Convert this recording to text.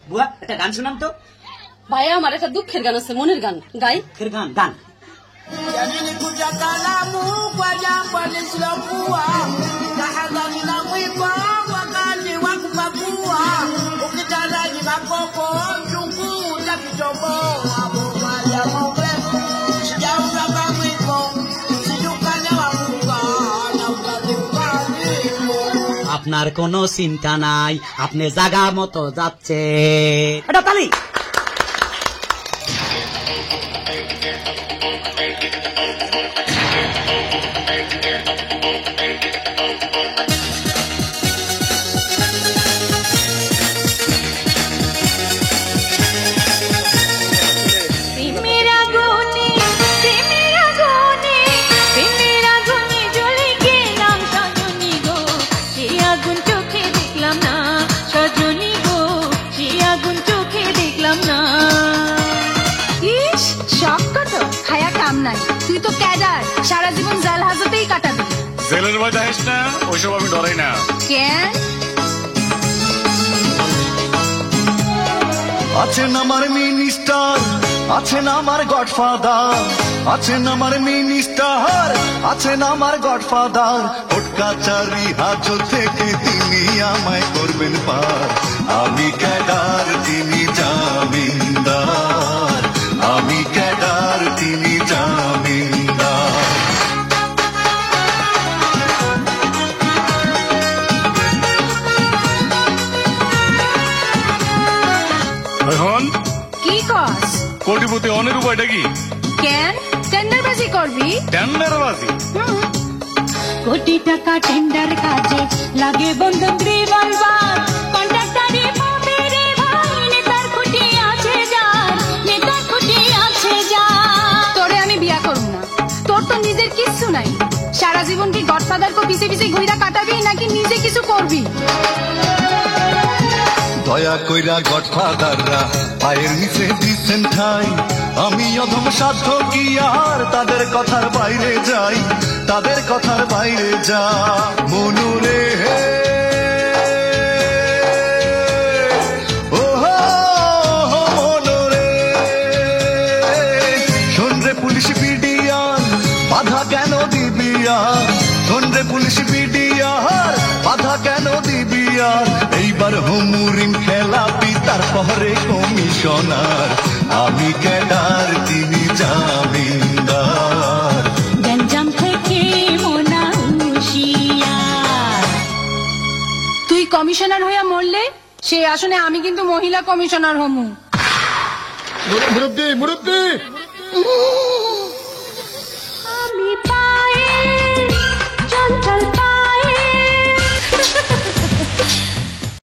বুয়া একটা গান শুনাম তো। ভাইয়া আমার একটা দুঃখের গান আছে, মনের গান গাই। দুঃখের gaন গান। Nilikuja kalamu kwa jambo lisilokuwa na hadhari na mwiba wakati wa kupakua, ukitaraji makoko chungu cha kichoboa moja moja sijauza kamwiko sijukanya wakuka na ukazikanimu। আপনার কোনো চিন্তা নাই, আপনি জায়গা মতো যাচ্ছে। এটা তালি। তুই তো ক্যাডার, সারা জীবন জেল হাজতেই কাটাবি। জেলের ভয় দেখিস না, ওইসব আমি ডরাই না। কেন? আছেন আমার মিনিস্টার, আছেন আমার গডফাদার, আছেন আমার মিনিস্টার, আছেন আমার গডফাদার, কোর্ট কাচারি হাজত থেকে তিনি আমায় করবেন পার। আমি ক্যাডার, তিনি জামিনদার, আমি ক্যাডার, তিনি জামিনদার। এখন কি কস? কোটিপতি অনের উপায়টা কি? কেন টেন্ডারবাজি করবি? টেন্ডারবাজি? কোটি টাকা টেন্ডার কাজে লাগে বন্ধক রিভলভার, কন্ট্রাক্টরে পাবে রে ভাই, নেতার খুঁটি আছে যার, নেতার খুঁটি আছে যার। তোরে আমি বিয়া করব না, তোর তো নিজের কিচ্ছু নাই। সারা জীবন কি গডফাদার কো পিছে পিছে ঘুইরা কাটাবি নাকি নিজে কিছু করবি? দয়া কইরা গডফাদাররা পায়ের নিচে দিচ্ছেন ঠাই, আমি অধম সাধ্য কি আর তাদের কথার বাইরে যাই, তাদের কথার বাইরে যা। মনুরে হে ও মনুরে, শোন রে পুলিশ বিডিআর, বাধা কেন দিবি আর, শোন রে পুলিশ বিডিআর, বাধা কেন দিবি আর। এইবার হুমুরিন খেলাপি, তারপরে কমিশনার, আমি ক্যাডার, তিনি জামিনদার। গঞ্জাম থেকে মোনা হুঁশিয়ার। তুই কমিশনার হইয়া মরলে সেই আসনে আমি কিন্তু মহিলা কমিশনার হমু। মুরব্বি মুরব্বি